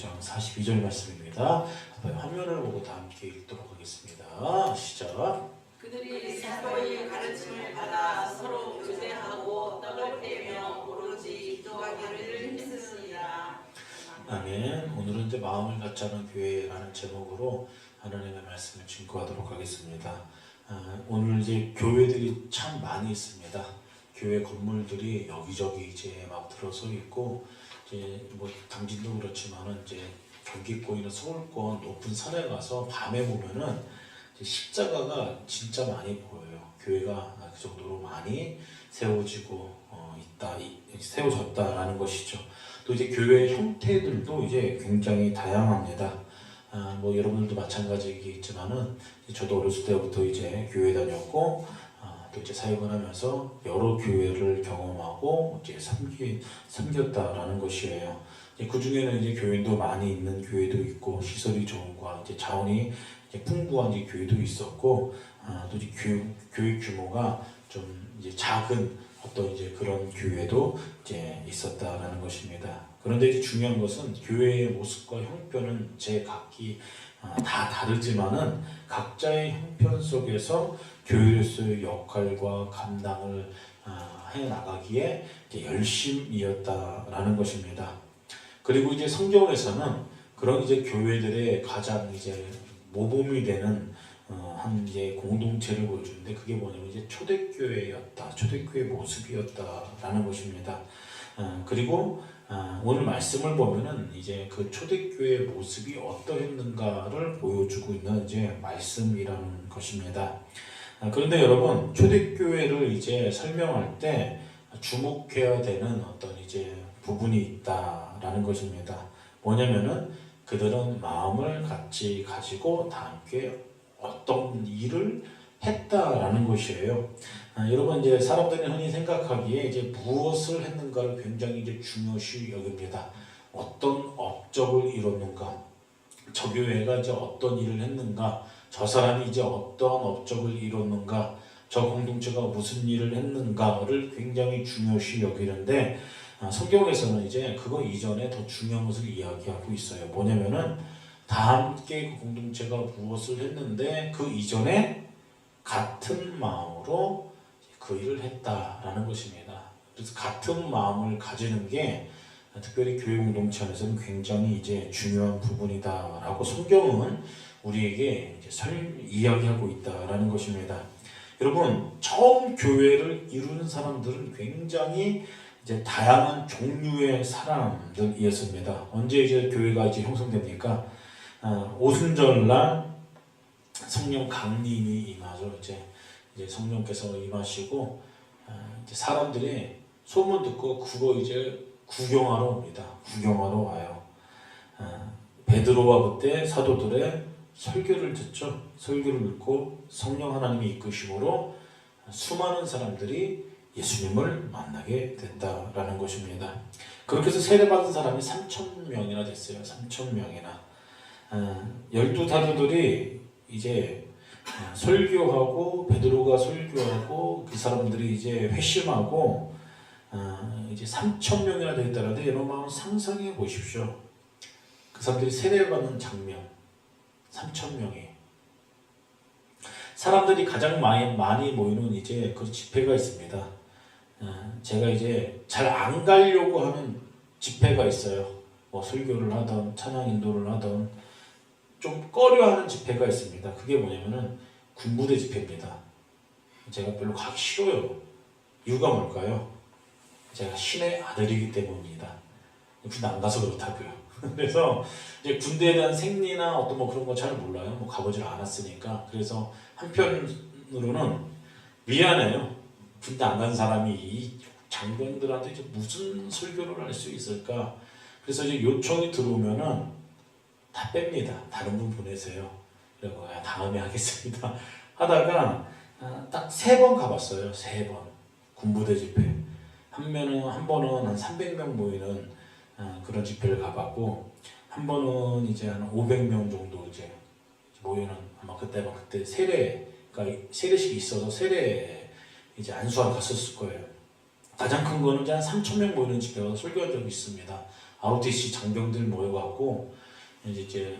5장 42절 말씀입니다. 화면을 보고 다 함께 읽도록 하겠습니다. 시작. 그들이 사도의 가르침을 받아 서로 교제하고 떡을 떼며 오로지 기도하기를 힘쓰니라. 아멘. 오늘은 이제 마음을 같이 하는 교회라는 제목으로 하나님의 말씀을 증거하도록 하겠습니다. 오늘 이제 교회들이 참 많이 있습니다. 교회 건물들이 여기저기 이제 막 들어서 있고, 이제 뭐 당진도 그렇지만은 이제 경기권이나 서울권 높은 산에 가서 밤에 보면은 십자가가 진짜 많이 보여요. 교회가 그 정도로 많이 세워지고 세워졌다라는 것이죠. 또 이제 교회 형태들도 이제 굉장히 다양합니다. 뭐 여러분들도 마찬가지겠지만은 저도 어렸을 때부터 이제 교회 다녔고, 또 이제 사역을 하면서 여러 교회를 경험하고 이제 섬겼다라는 것이에요. 그 중에는 이제 교인도 많이 있는 교회도 있고, 시설이 좋은 거, 이제 자원이 이제 풍부한 이제 교회도 있었고, 또 이제 교회 규모가 좀 이제 작은 어떤 이제 그런 교회도 이제 있었다라는 것입니다. 그런데 이제 중요한 것은 교회의 모습과 형편은 제각기 다 다르지만은 각자의 형편 속에서 교회로서의 역할과 감당을 해 나가기에 열심이었다라는 것입니다. 그리고 이제 성경에서는 그런 이제 교회들의 가장 이제 모범이 되는 한 이제 공동체를 보여주는데, 그게 뭐냐면 이제 초대교회였다, 초대교회 모습이었다라는 것입니다. 그리고 오늘 말씀을 보면은 이제 그 초대교회의 모습이 어떠했는가를 보여주고 있는 이제 말씀이라는 것입니다. 그런데 여러분, 초대교회를 이제 설명할 때 주목해야 되는 어떤 이제 부분이 있다라는 것입니다. 뭐냐면은 그들은 마음을 같이 가지고 다 함께 어떤 일을 했다라는 것이에요. 여러분, 이제 사람들이 흔히 생각하기에 이제 무엇을 했는가를 굉장히 이제 중요시 여깁니다. 어떤 업적을 이뤘는가, 저 교회가 이제 어떤 일을 했는가, 저 사람이 이제 어떤 업적을 이뤘는가, 저 공동체가 무슨 일을 했는가를 굉장히 중요시 여기는데, 성경에서는 이제 그거 이전에 더 중요한 것을 이야기하고 있어요. 뭐냐면은 다 함께 그 공동체가 무엇을 했는데 그 이전에 같은 마음으로 그 일을 했다라는 것입니다. 그래서 같은 마음을 가지는 게 특별히 교회 공동체 안에서는 굉장히 이제 중요한 부분이다라고 성경은 우리에게 이제 이야기하고 있다라는 것입니다. 여러분, 처음 교회를 이루는 사람들은 굉장히 이제 다양한 종류의 사람들이었습니다. 언제 이제 교회가 이제 형성됩니까? 오순절날 성령 강림이 임하죠. 이제 성령께서 임하시고, 이제 사람들이 소문 듣고 그거 이제 구경하러 옵니다. 구경하러 와요. 베드로와 그때 사도들의 설교를 듣죠. 설교를 듣고 성령 하나님이 이끄심으로 수많은 사람들이 예수님을 만나게 됐다라는 것입니다. 그렇게 해서 세례받은 사람이 3,000명이나 됐어요. 3,000명이나. 12사도들이 이제 설교하고, 베드로가 설교하고, 그 사람들이 이제 회심하고, 이제 3,000명이나 되었다는데, 여러분 한번 상상해 보십시오. 그 사람들이 세례받는 장면, 3,000명이. 사람들이 가장 많이 모이는 이제 그 집회가 있습니다. 제가 이제 잘 안 가려고 하는 집회가 있어요. 뭐 설교를 하던, 찬양 인도를 하던, 좀 꺼려하는 집회가 있습니다. 그게 뭐냐면은 군부대 집회입니다. 제가 별로 가기 싫어요. 이유가 뭘까요? 제가 신의 아들이기 때문입니다. 군대 안 가서 그렇다고요. 그래서 이제 군대에 대한 생리나 어떤 뭐 그런 거 잘 몰라요. 뭐 가보질 않았으니까. 그래서 한편으로는 미안해요. 군대 안 간 사람이 이 장병들한테 이제 무슨 설교를 할 수 있을까? 그래서 이제 요청이 들어오면은 다 뺍니다. 다른 분 보내세요. 그리고 다음에 하겠습니다. 하다가 딱 3번 가봤어요. 3번 군부대 집회. 한 번은 한 300명 모이는 그런 집회를 가봤고, 한 번은 이제 한 500명 정도 이제 모이는, 아마 그때 세례가 세례식이 있어서 세례 이제 안수하러 갔었을 거예요. 가장 큰 거는 이제 한 3,000명 모이는 집회 가서 설교한 적이 있습니다. ROTC 장병들 모여갖고 이제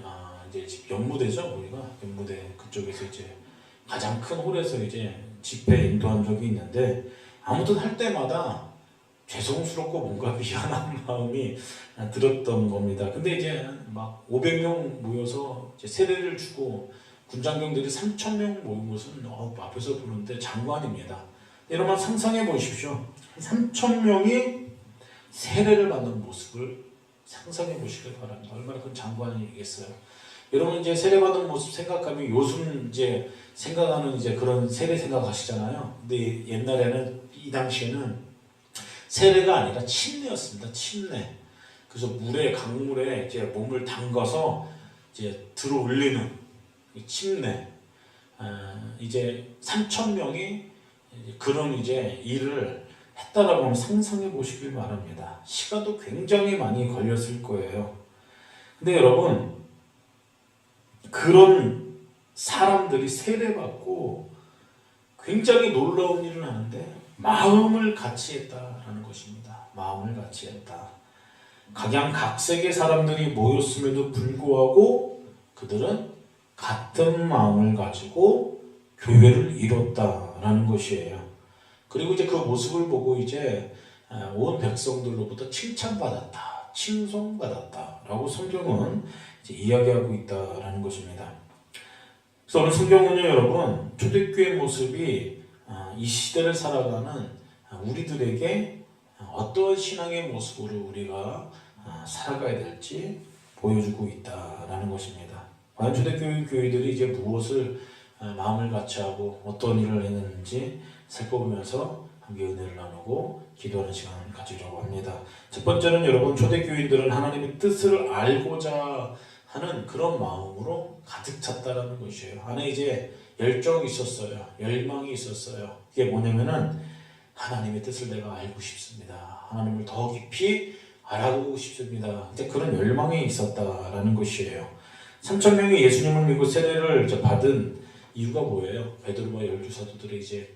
연무대죠, 우리가 연무대 그쪽에서 이제 가장 큰 홀에서 이제 집회 인도한 적이 있는데, 아무튼 할 때마다 죄송스럽고 뭔가 미안한 마음이 들었던 겁니다. 근데 이제 막 500명 모여서 이제 세례를 주고 군장병들이 3,000명 모인 것은 앞에서 보는데 장관입니다. 여러분 상상해 보십시오. 3,000명이 세례를 받는 모습을 상상해 보시길 바랍니다. 얼마나 큰 장관이겠어요. 여러분 이제 세례 받는 모습 생각하면 요즘 이제 생각하는 이제 그런 세례 생각하시잖아요. 근데 옛날에는 이 당시에는 세례가 아니라 침례였습니다. 침례. 그래서 강물에 이제 몸을 담가서 이제 들어 올리는 침례. 이제 3,000명이 그런 이제 일을 했다라고 하면 상상해 보시길 바랍니다. 시간도 굉장히 많이 걸렸을 거예요. 근데 여러분, 그런 사람들이 세례받고 굉장히 놀라운 일을 하는데 마음을 같이 했다라는 것입니다. 마음을 같이 했다. 각양각색의 사람들이 모였음에도 불구하고 그들은 같은 마음을 가지고 교회를 이뤘다라는 것이에요. 그리고 이제 그 모습을 보고 이제 온 백성들로부터 칭찬받았다, 칭송받았다라고 성경은 이제 이야기하고 있다라는 것입니다. 그래서 오늘 성경은요, 여러분, 초대교회 모습이 이 시대를 살아가는 우리들에게 어떤 신앙의 모습으로 우리가 살아가야 될지 보여주고 있다라는 것입니다. 과연 초대교회 교회들이 이제 무엇을 마음을 같이 하고 어떤 일을 했는지 살펴보면서 함께 은혜를 나누고 기도하는 시간을 가지려고 합니다. 첫 번째는 여러분, 초대교인들은 하나님의 뜻을 알고자 하는 그런 마음으로 가득 찼다라는 것이에요. 안에 이제 열정이 있었어요. 열망이 있었어요. 그게 뭐냐면은 하나님의 뜻을 내가 알고 싶습니다. 하나님을 더 깊이 알아보고 싶습니다. 이제 그런 열망이 있었다라는 것이에요. 3,000명이 예수님을 믿고 세례를 받은 이유가 뭐예요? 베드로와 열두 사도들의 이제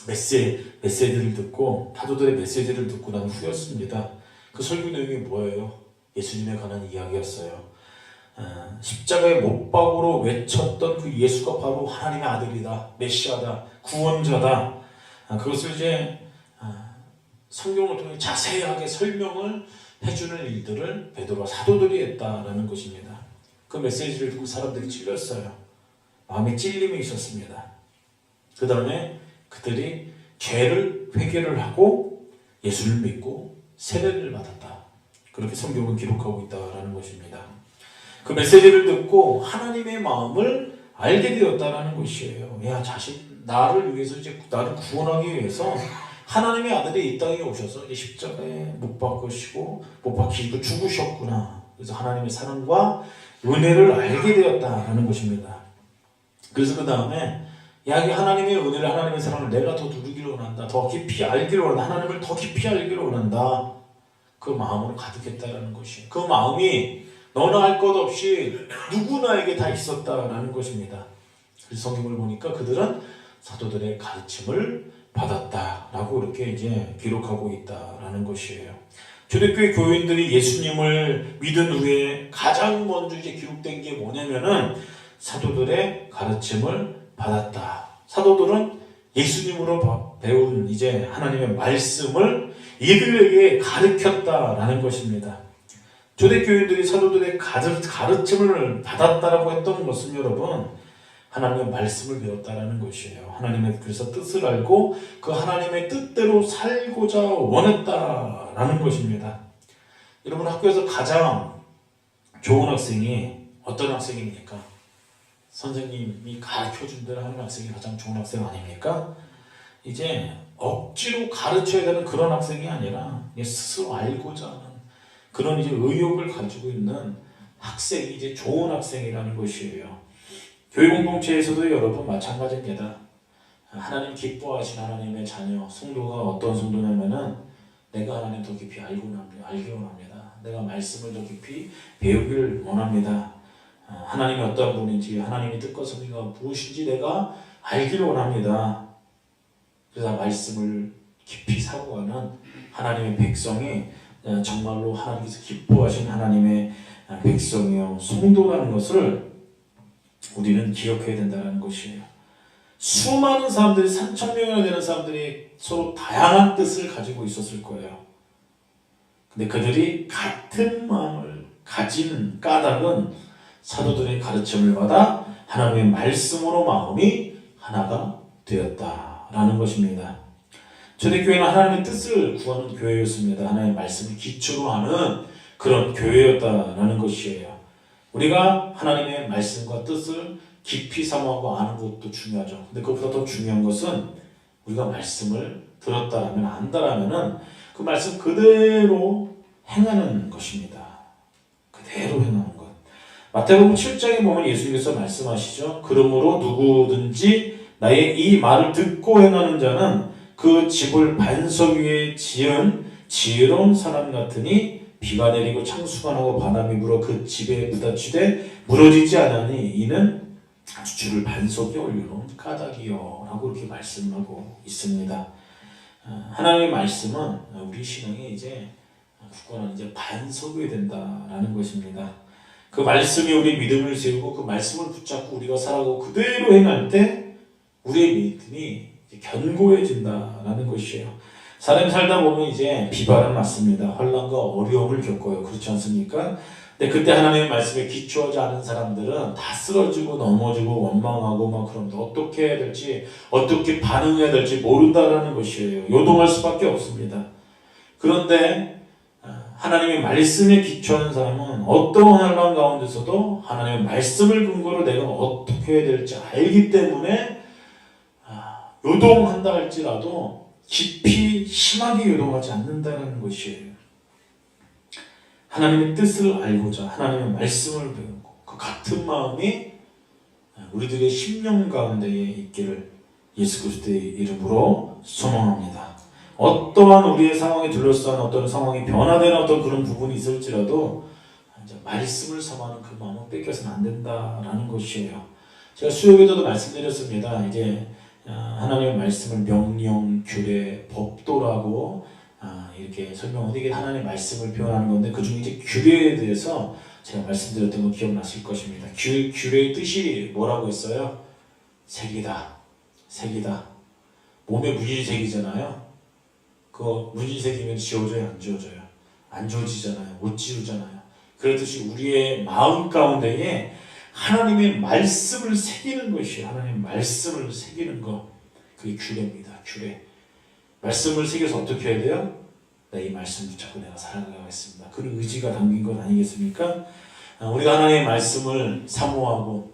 메시지를 듣고, 사도들의 메시지를 듣고 난 후였습니다. 그 설교 내용이 뭐예요? 예수님에 관한 이야기였어요. 십자가의 못박으로 외쳤던 그 예수가 바로 하나님의 아들이다, 메시아다, 구원자다. 그것을 이제 성경을 통해 자세하게 설명을 해주는 일들을 베드로와 사도들이 했다라는 것입니다. 그 메시지를 듣고 사람들이 찔렸어요. 마음에 찔림이 있었습니다. 그 다음에 그들이 죄를 회개를 하고 예수를 믿고 세례를 받았다. 그렇게 성경은 기록하고 있다라는 것입니다. 그 메시지를 듣고 하나님의 마음을 알게 되었다라는 것이에요. 야, 나를 위해서 이제 나를 구원하기 위해서 하나님의 아들이 이 땅에 오셔서 이 십자가에 못 박으시고 못 박히고 죽으셨구나. 그래서 하나님의 사랑과 은혜를 알게 되었다라는 것입니다. 그래서 그 다음에 야, 이 하나님의 은혜를, 하나님의 사랑을 내가 더 누리기를 원한다. 더 깊이 알기를 원한다. 하나님을 더 깊이 알기를 원한다. 그 마음으로 가득했다라는 것이에요. 그 마음이 너나 할 것 없이 누구나에게 다 있었다라는 것입니다. 그래서 성경을 보니까 그들은 사도들의 가르침을 받았다라고 이렇게 이제 기록하고 있다라는 것이에요. 초대교회 교인들이 예수님을 믿은 후에 가장 먼저 이제 기록된 게 뭐냐면은 사도들의 가르침을 받았다. 사도들은 예수님으로 배운 이제 하나님의 말씀을 이들에게 가르쳤다라는 것입니다. 초대교인들이 사도들의 가르침을 받았다라고 했던 것은 여러분, 하나님의 말씀을 배웠다라는 것이에요. 하나님의 그래서 뜻을 알고 그 하나님의 뜻대로 살고자 원했다라는 것입니다. 여러분, 학교에서 가장 좋은 학생이 어떤 학생입니까? 선생님이 가르쳐준 대로 하는 학생이 가장 좋은 학생 아닙니까? 이제 억지로 가르쳐야 되는 그런 학생이 아니라 스스로 알고자 하는 그런 이제 의욕을 가지고 있는 학생이 이제 좋은 학생이라는 것이에요. 교회 공동체에서도 여러분 마찬가지입니다. 하나님 기뻐하신 하나님의 자녀, 성도가 어떤 성도냐면은 내가 하나님 더 깊이 알기 원합니다. 내가 말씀을 더 깊이 배우길 원합니다. 하나님이 어떤 분인지, 하나님의 뜻과 섭리가 무엇인지 내가 알기를 원합니다. 그래서 말씀을 깊이 사고하는 하나님의 백성이 정말로 하나님께서 기뻐하신 하나님의 백성이요 성도라는 것을 우리는 기억해야 된다는 것이에요. 수많은 사람들이 3,000명이나 되는 사람들이 서로 다양한 뜻을 가지고 있었을 거예요. 근데 그들이 같은 마음을 가진 까닭은 사도들의 가르침을 받아 하나님의 말씀으로 마음이 하나가 되었다라는 것입니다. 초대교회는 하나님의 뜻을 구하는 교회였습니다. 하나님의 말씀을 기초로 하는 그런 교회였다라는 것이에요. 우리가 하나님의 말씀과 뜻을 깊이 사모하고 아는 것도 중요하죠. 근데 그것보다 더 중요한 것은 우리가 말씀을 들었다라면 안다라면은 그 말씀 그대로 행하는 것입니다. 그대로 행하는 것. 마태복음 7장에 보면 예수님께서 말씀하시죠. 그러므로 누구든지 나의 이 말을 듣고 행하는 자는 그 집을 반석 위에 지은 지혜로운 사람 같으니 비가 내리고 창수가 나고 바람이 불어 그 집에 부딪히되 무너지지 않으니 이는 주를 반석 위에 올려놓은 까닭이요 라고 이렇게 말씀하고 있습니다. 하나님의 말씀은 우리 신앙의 이제 굳건한 이제 반석이 된다라는 것입니다. 그 말씀이 우리 믿음을 세우고 그 말씀을 붙잡고 우리가 살아가고 그대로 행할 때 우리의 믿음이 견고해진다라는 것이에요. 사람이 살다 보면 이제 비바람 맞습니다. 환난과 어려움을 겪어요. 그렇지 않습니까? 근데 그때 하나님의 말씀에 기초하지 않은 사람들은 다 쓰러지고 넘어지고 원망하고 막 그럼 어떻게 해야 될지 어떻게 반응해야 될지 모른다라는 것이에요. 요동할 수밖에 없습니다. 그런데 하나님의 말씀에 기초하는 사람은 어떠한 환난 가운데서도 하나님의 말씀을 근거로 내가 어떻게 해야 될지 알기 때문에 요동한다 할지라도 깊이 심하게 요동하지 않는다는 것이에요. 하나님의 뜻을 알고자 하나님의 말씀을 배우고 그 같은 마음이 우리들의 심령 가운데에 있기를 예수 그리스도의 이름으로 소망합니다. 어떠한 우리의 상황에 둘러싼 어떤 상황이 변화되는 어떤 그런 부분이 있을지라도 이제 말씀을 삼하는 그 마음은 뺏겨서는 안 된다라는 것이에요. 제가 수요일에도 말씀드렸습니다. 이제 하나님의 말씀을 명령, 규례, 법도라고 이렇게 설명하는데 이게 하나님의 말씀을 표현하는 건데 그중에 이제 규례에 대해서 제가 말씀드렸던 거 기억나실 것입니다. 규례의 뜻이 뭐라고 했어요? 색이다. 색이다. 몸에 무지색이잖아요. 그 무지색이면 지워져요? 안 지워져요? 안 지워지잖아요. 못 지우잖아요. 그렇듯이 우리의 마음 가운데에 하나님의 말씀을 새기는 것이 하나님의 말씀을 새기는 것 그게 규례입니다. 규례. 말씀을 새겨서 어떻게 해야 돼요? 이 말씀 붙잡고 내가 살아가겠습니다. 그런 의지가 담긴 것 아니겠습니까? 우리가 하나님의 말씀을 사모하고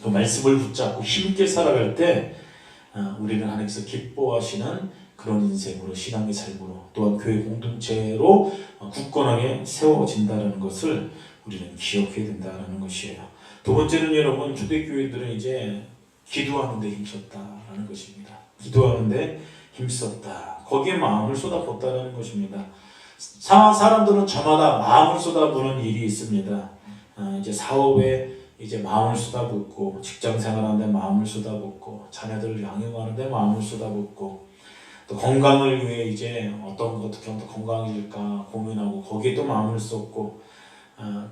그 말씀을 붙잡고 힘있게 살아갈 때 우리는 하나님께서 기뻐하시는 그런 인생으로 신앙의 삶으로 또한 교회 공동체로 굳건하게 세워진다는 것을 우리는 기억해야 된다는 것이에요. 두 번째는 여러분 초대교회들은 이제 기도하는 데 힘썼다라는 것입니다. 기도하는 데 힘썼다. 거기에 마음을 쏟아붓다라는 것입니다. 사람들은 저마다 마음을 쏟아부는 일이 있습니다. 이제 사업에 이제 마음을 쏟아붓고 직장 생활하는데 마음을 쏟아붓고 자녀들을 양육하는데 마음을 쏟아붓고 또 건강을 위해 이제 어떤 거 어떻게 하면 더 건강해질까 고민하고 거기에 또 마음을 쏟고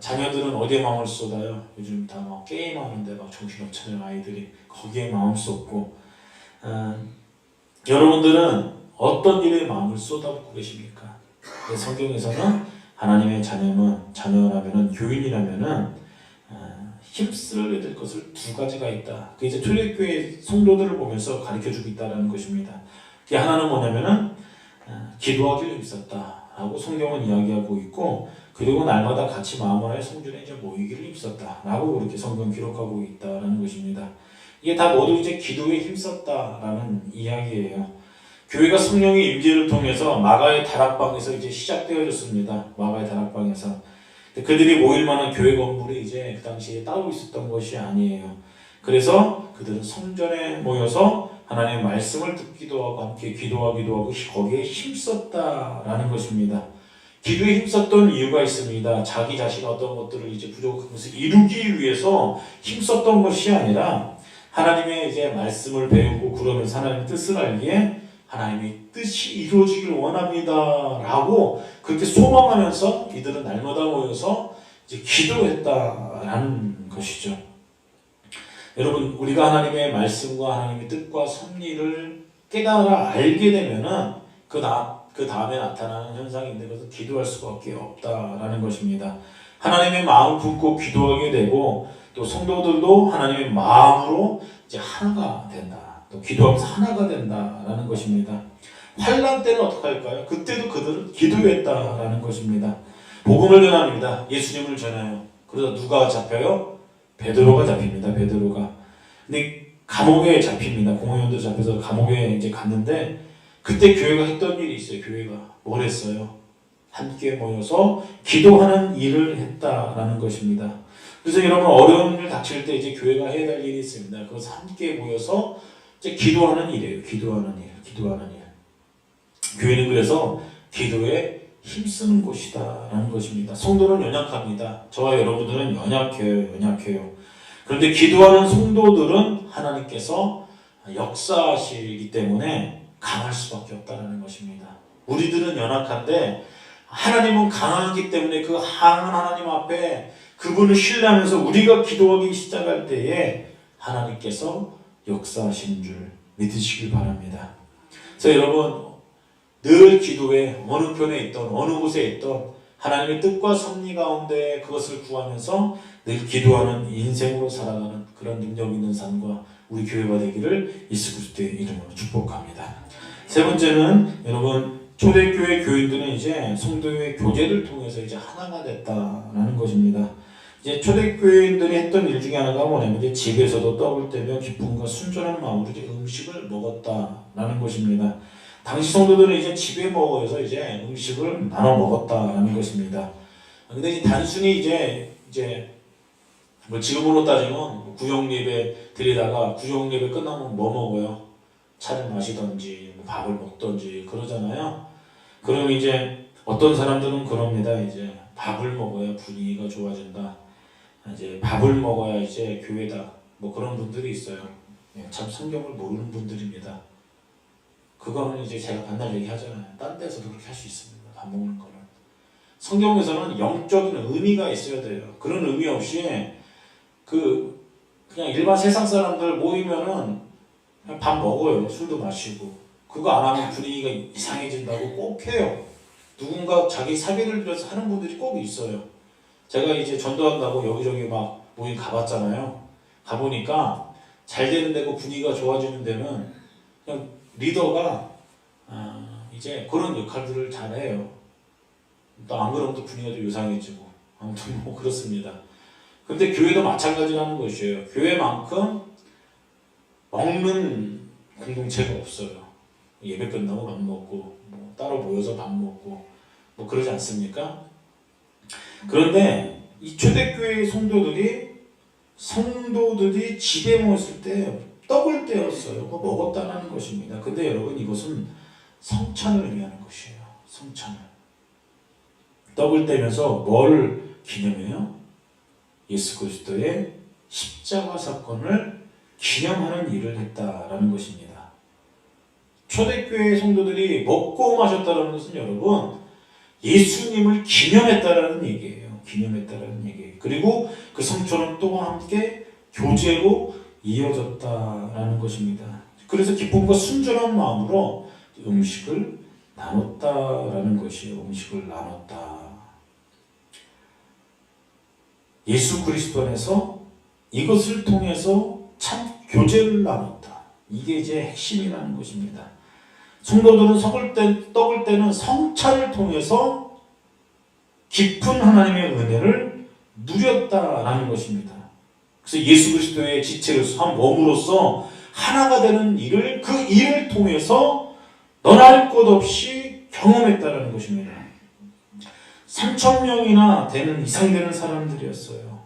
자녀들은 어디에 마음을 쏟아요? 요즘 다 막 게임하는데 막 정신없잖아요. 아이들이 거기에 마음 쏟고 여러분들은 어떤 일에 마음을 쏟아붓고 계십니까? 성경에서는 하나님의 자녀라면은 교인이라면은 힘쓸어야 될 것을 두 가지가 있다. 그 이제 초대교회 성도들을 보면서 가르쳐주고 있다는 것입니다. 그 하나는 뭐냐면은 기도하기를 힘썼다라고 성경은 이야기하고 있고 그리고 날마다 같이 마음을 하여 성전에 이제 모이기를 힘썼다라고 그렇게 성경 기록하고 있다는 것입니다. 이게 다 모두 이제 기도에 힘썼다라는 이야기예요. 교회가 성령의 임재를 통해서 마가의 다락방에서 이제 시작되어졌습니다. 마가의 다락방에서 그들이 모일 만한 교회 건물이 이제 그 당시에 따로 있었던 것이 아니에요. 그래서 그들은 성전에 모여서 하나님의 말씀을 듣기도 하고 함께 기도하기도 하고 거기에 힘썼다라는 것입니다. 기도에 힘썼던 이유가 있습니다. 자기 자신의 어떤 것들을 이제 부족한 것을 이루기 위해서 힘썼던 것이 아니라 하나님의 이제 말씀을 배우고 그러면서 하나님의 뜻을 알기에 하나님의 뜻이 이루어지길 원합니다 라고 그렇게 소망하면서 이들은 날마다 모여서 이제 기도했다라는 것이죠. 여러분, 우리가 하나님의 말씀과 하나님의 뜻과 섭리를 깨달아 알게 되면은 그 다음에 나타나는 현상인데 그것은 기도할 수밖에 없다라는 것입니다. 하나님의 마음을 품고 기도하게 되고 또 성도들도 하나님의 마음으로 이제 하나가 된다. 또 기도하면서 하나가 된다라는 것입니다. 환난 때는 어떻게 할까요? 그때도 그들은 기도했다라는 것입니다. 복음을 전합니다. 예수님을 전해요. 그래서 누가 잡혀요? 베드로가 잡힙니다. 베드로가. 근데 감옥에 잡힙니다. 공회원들 잡혀서 감옥에 이제 갔는데 그때 교회가 했던 일이 있어요. 교회가 뭘 했어요? 함께 모여서 기도하는 일을 했다라는 것입니다. 그래서 여러분 어려운 일 닥칠 때 이제 교회가 해야 될 일이 있습니다. 그래서 함께 모여서 이제 기도하는 일이에요. 기도하는 일. 교회는 그래서 기도에 힘쓰는 곳이다라는 것입니다. 성도는 연약합니다. 저와 여러분들은 연약해요. 그런데 기도하는 성도들은 하나님께서 역사하시기 때문에 강할 수밖에 없다는 것입니다. 우리들은 연약한데 하나님은 강하기 때문에 그 강한 하나님 앞에 그분을 신뢰하면서 우리가 기도하기 시작할 때에 하나님께서 역사하시는 줄 믿으시길 바랍니다. 그래서 여러분 늘 기도에 어느 편에 있던 어느 곳에 있던 하나님의 뜻과 섭리 가운데 그것을 구하면서 늘 기도하는 인생으로 살아가는 그런 능력 있는 삶과 우리 교회가 되기를 예수 그리스도의 이름으로 축복합니다. 세 번째는 여러분 초대교회 교인들은 이제 성도의 교제를 통해서 이제 하나가 됐다라는 것입니다. 이제 초대교인들이 했던 일 중에 하나가 뭐냐면 이제 집에서도 떡을 떼며 기쁨과 순전한 마음으로 이제 음식을 먹었다라는 것입니다. 당시 성도들은 이제 집에 모여서 이제 음식을 나눠 먹었다라는 것입니다. 근데 이제 단순히 이제 뭐 지금으로 따지면 구역 예배 드리다가 구역 예배 끝나면 뭐 먹어요? 차를 마시던지 뭐 밥을 먹던지 그러잖아요. 그럼 이제 어떤 사람들은 그럽니다. 이제 밥을 먹어야 분위기가 좋아진다. 이제 밥을 먹어야 이제 교회다. 뭐 그런 분들이 있어요. 참 성경을 모르는 분들입니다. 그거는 이제 제가 맨날 얘기하잖아요. 딴 데서도 그렇게 할 수 있습니다. 밥 먹는 거는. 성경에서는 영적인 의미가 있어야 돼요. 그런 의미 없이 그냥 일반 세상 사람들 모이면은 그냥 밥 먹어요. 술도 마시고. 그거 안 하면 분위기가 이상해진다고 꼭 해요. 누군가 자기 사비를 들여서 하는 분들이 꼭 있어요. 제가 이제 전도한다고 여기저기 막 모임 가봤잖아요. 가보니까 잘 되는 데고 분위기가 좋아지는 데는 그냥 리더가 이제 그런 역할들을 잘해요. 또 안 그러면 또 분위기가 좀 요상해지고 아무튼 뭐 그렇습니다. 근데 교회도 마찬가지라는 것이에요. 교회만큼 먹는 공동체가 없어요. 예배 끝나고 밥 먹고 뭐 따로 모여서 밥 먹고 뭐 그러지 않습니까? 그런데 이 초대교회 성도들이 집에 모였을 때 떡을 떼었어요. 먹었다는 것입니다. 근데 여러분 이것은 성찬을 의미하는 것이에요. 성찬을. 떡을 떼면서 뭘 기념해요? 예수 그리스도의 십자가 사건을 기념하는 일을 했다라는 것입니다. 초대교회 성도들이 먹고 마셨다는 것은 여러분 예수님을 기념했다라는 얘기예요. 기념했다라는 얘기예요. 그리고 그 성찬은 또 함께 교제로 이어졌다라는 것입니다. 그래서 기쁨과 순전한 마음으로 음식을 나눴다라는 것이에요. 음식을 나눴다. 예수 그리스도 안에서 이것을 통해서 참 교제를 나눴다. 이게 이제 핵심이라는 것입니다. 성도들은 떡을 떼는 성찬을 통해서 깊은 하나님의 은혜를 누렸다라는 것입니다. 그래서 예수 그리스도의 지체로서 한 몸으로서 하나가 되는 일을 그 일을 통해서 너나 할 것 없이 경험했다라는 것입니다. 3,000명이나 이상 되는 사람들이었어요.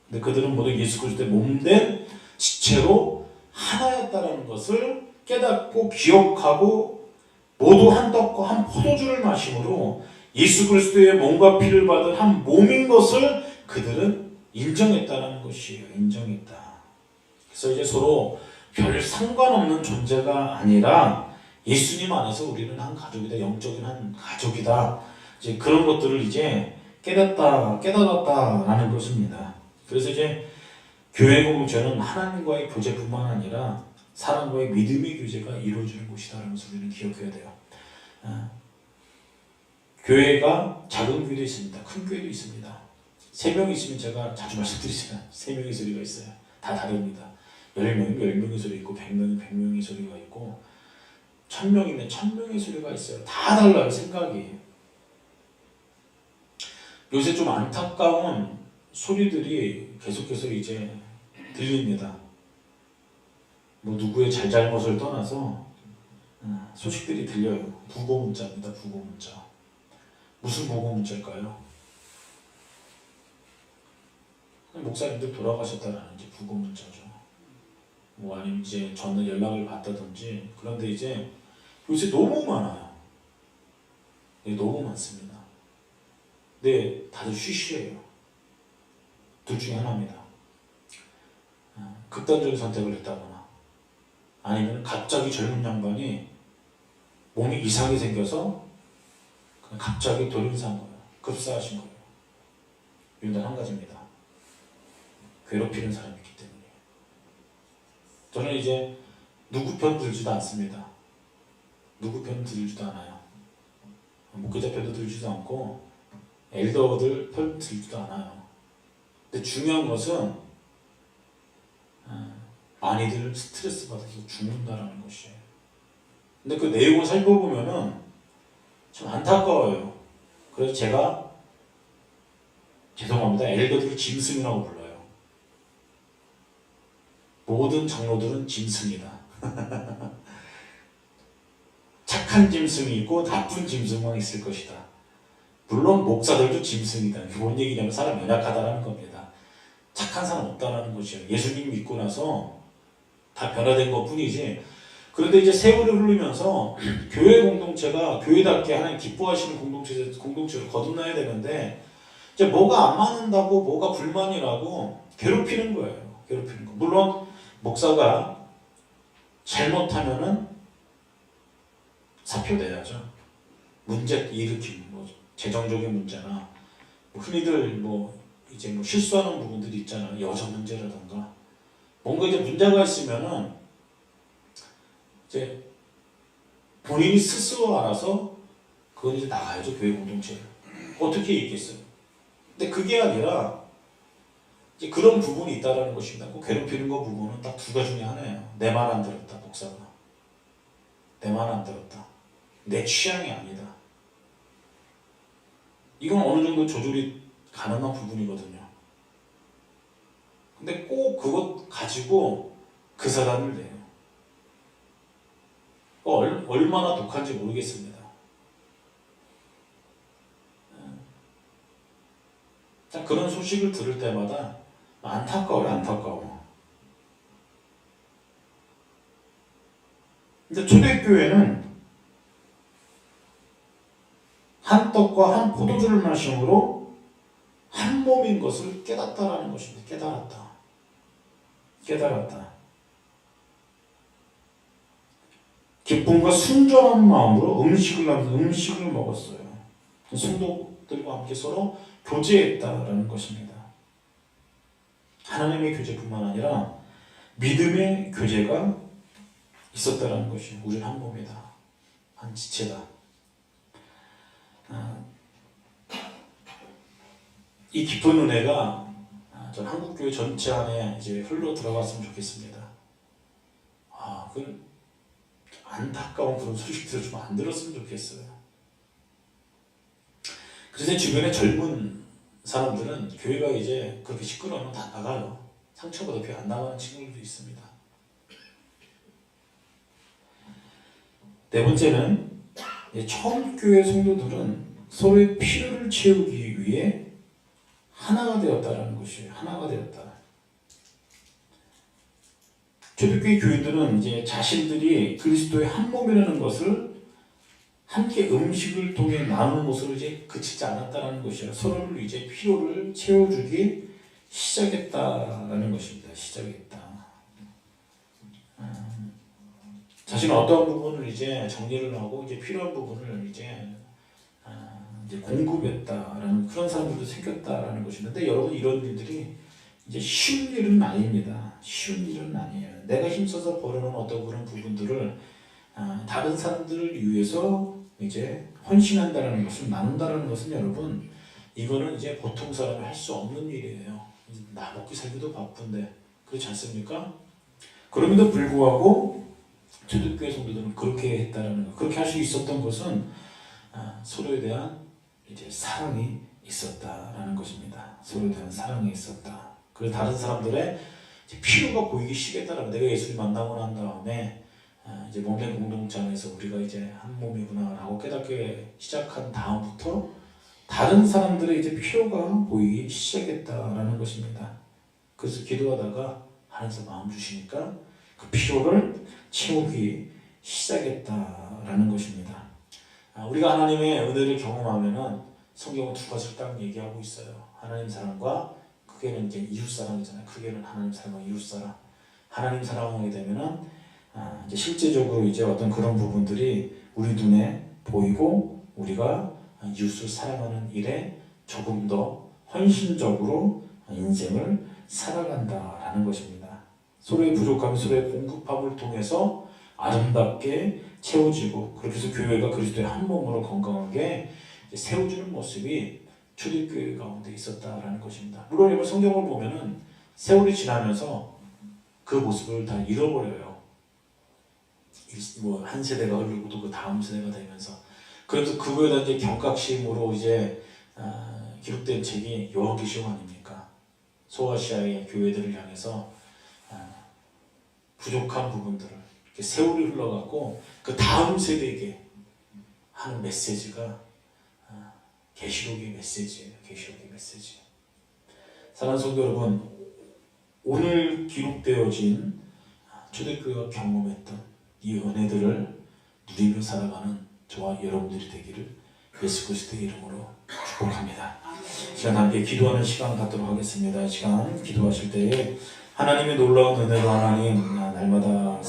근데 그들은 모두 예수 그리스도의 몸된 지체로 하나였다는 것을 깨닫고 기억하고 모두 한 떡과 한 포도주를 마심으로 예수 그리스도의 몸과 피를 받은 한 몸인 것을 그들은 인정했다는 것이에요. 인정했다. 그래서 이제 서로 별 상관없는 존재가 아니라 예수님 안에서 우리는 한 가족이다, 영적인 한 가족이다. 이제 그런 것들을 이제 깨달았다라는 것입니다. 그래서 이제 교회 공동체는 하나님과의 교제뿐만 아니라 사람과의 믿음의 교제가 이루어지는 곳이다라는 것을 우리는 기억해야 돼요. 교회가 작은 교회도 있습니다. 큰 교회도 있습니다. 3명 있으면 제가 자주 말씀드리잖아요. 3명의 소리가 있어요. 다 다릅니다. 10명이면 10명의 소리 있고 100명이면 100명의 소리가 있고 1000명이면 1000명의 소리가 있어요. 다 달라요. 생각이. 요새 좀 안타까운 소리들이 계속해서 이제 들립니다. 뭐 누구의 잘잘못을 떠나서 소식들이 들려요. 부고 문자입니다. 부고 문자. 무슨 부고 문자일까요? 목사님들 돌아가셨다라는 이제 부고 문자죠. 뭐 아니면 이제 저는 연락을 받다든지. 그런데 이제 요새 너무 많아요. 너무 많습니다. 근데 다들 쉬쉬해요. 둘 중에 하나입니다. 극단적인 선택을 했다거나 아니면 갑자기 젊은 양반이 몸이 이상하게 생겨서 그냥 갑자기 돌연사한 거예요. 급사하신 거예요. 이유는 한 가지입니다. 괴롭히는 사람이 있기 때문에. 저는 이제 누구 편 들지도 않습니다. 누구 편 들지도 않아요. 목회자 편도 들지도 않고 엘더들 편 들지도 않아요. 근데 중요한 것은 많이들 스트레스 받아서 죽는다라는 것이에요. 근데 그 내용을 살펴보면은 참 안타까워요. 그래서 제가 죄송합니다. 엘더들을 짐승이라고 불러요. 모든 장로들은 짐승이다. 착한 짐승이 있고 나쁜 짐승만 있을 것이다. 물론 목사들도 짐승이다. 이게 뭔 얘기냐면 사람 연약하다라는 겁니다. 착한 사람 없다라는 것이에요. 예수님 믿고 나서 다 변화된 것 뿐이지. 그런데 이제 세월이 흐르면서 교회 공동체가 교회답게 하나님 기뻐하시는 공동체로 거듭나야 되는데 이제 뭐가 안 맞는다고 뭐가 불만이라고 괴롭히는 거예요. 괴롭히는 거. 물론 목사가 잘못하면은 사표내야죠. 문제 일으키는 뭐 재정적인 문제나 뭐 흔히들 뭐 이제 뭐 실수하는 부분들이 있잖아요. 여자 문제라든가 뭔가 이제 문제가 있으면은 이제 본인이 스스로 알아서 그건 이제 나가야죠. 교회 공동체를. 어떻게 얘기했어요? 근데 그게 아니라 이제 그런 부분이 있다라는 것입니다. 그 괴롭히는 거 부분은 딱 2가지 중에 하나예요. 내 말 안 들었다. 목사가. 내 말 안 들었다. 내 취향이 아니다. 이건 어느 정도 조절이 가능한 부분이거든요. 근데 꼭 그것 가지고 그 사람을 내요. 얼마나 독한지 모르겠습니다. 자, 그런 소식을 들을 때마다 안타까워요. 안타까워. 근데 초대교회는 한 떡과 한 포도주를 마심으로 한 몸인 것을 깨닫다라는 것입니다. 깨달았다. 기쁨과 순전한 마음으로 음식을 먹었어요. 성도들과 함께 서로 교제했다라는 것입니다. 하나님의 교제뿐만 아니라 믿음의 교제가 있었다라는 것이에요. 우리는 한 몸이다. 한 지체다. 이 깊은 은혜가 전 한국교회 전체 안에 이제 흘러 들어갔으면 좋겠습니다. 그 안타까운 그런 소식들을 좀 안 들었으면 좋겠어요. 그래서 주변에 젊은 사람들은 교회가 이제 그렇게 시끄러우면 다 나가요. 상처받아 교회 안 나가는 친구들도 있습니다. 4번째는 처음 교회 성도들은 서로의 필요를 채우기 위해 하나가 되었다라는 것이에요. 하나가 되었다. 초대교회 교인들은 이제 자신들이 그리스도의 한 몸이라는 것을 함께 음식을 통해 나누는 것으로 이제 그치지 않았다라는 것이에요. 서로를 이제 필요를 채워주기 시작했다라는 것입니다. 시작했다. 자신은 어떤 부분을 이제 정리를 하고 이제 필요한 부분을 이제 공급했다라는 그런 사람들도 생겼다라는 것이는데 여러분 이런 일들이 이제 쉬운 일은 아닙니다. 쉬운 일은 아니에요. 내가 힘써서 벌어놓은 어떤 그런 부분들을 다른 사람들을 위해서 이제 헌신한다라는 것은 나눈다라는 것은 여러분 이거는 이제 보통 사람이 할 수 없는 일이에요. 나 먹기 살기도 바쁜데 그렇지 않습니까? 그럼에도 불구하고 초대교회 성도들은 그렇게 했다라는 거. 그렇게 할 수 있었던 것은 서로에 대한 이제 사랑이 있었다라는 것입니다. 서로에 대한 사랑이 있었다. 그래서 다른 사람들의 필요가 보이기 시작했다라면 내가 예수를 만나고 난 다음에 이제 몸된 공동체 안에서 우리가 이제 한 몸이구나라고 깨닫게 시작한 다음부터 다른 사람들의 이제 필요가 보이기 시작했다라는 것입니다. 그래서 기도하다가 하나님께서 마음 주시니까 그 필요를 채우기 시작했다라는 것입니다. 우리가 하나님의 은혜를 경험하면은 성경은 두 가지를 딱 얘기하고 있어요. 하나님 사랑과 크게는 이제 이웃 사랑이잖아요. 크게는 하나님 사랑과 이웃 사랑. 하나님 사랑하게 되면은 이제 실제적으로 이제 어떤 그런 부분들이 우리 눈에 보이고 우리가 이웃을 사랑하는 일에 조금 더 헌신적으로 인생을 살아간다라는 것입니다. 서로의 부족함, 서로의 공급함을 통해서 아름답게 채워지고 그렇게 해서 교회가 그리스도의 한 몸으로 건강하게 세워지는 모습이 초대교회 가운데 있었다라는 것입니다. 물론 이번 성경을 보면은 세월이 지나면서 그 모습을 다 잃어버려요. 뭐 한 세대가 흐르고 또 그 다음 세대가 되면서 그래서 그거에 대한 이제 경각심으로 이제 기록된 책이 요한계시록 아닙니까? 소아시아의 교회들을 향해서 부족한 부분들을 이렇게 세월이 흘러가고 그 다음 세대에게 하는 메시지가 계시록의 메시지예요. 계시록의 메시지. 사랑하는 성도 여러분, 오늘 기록되어진 초대교회가 경험했던 이 은혜들을 누리며 살아가는 저와 여러분들이 되기를 예수 그리스도의 이름으로 축복합니다. 시간 함께 기도하는 시간 갖도록 하겠습니다. 이 시간 기도하실 때에 하나님의 놀라운 은혜로 하나님 날마다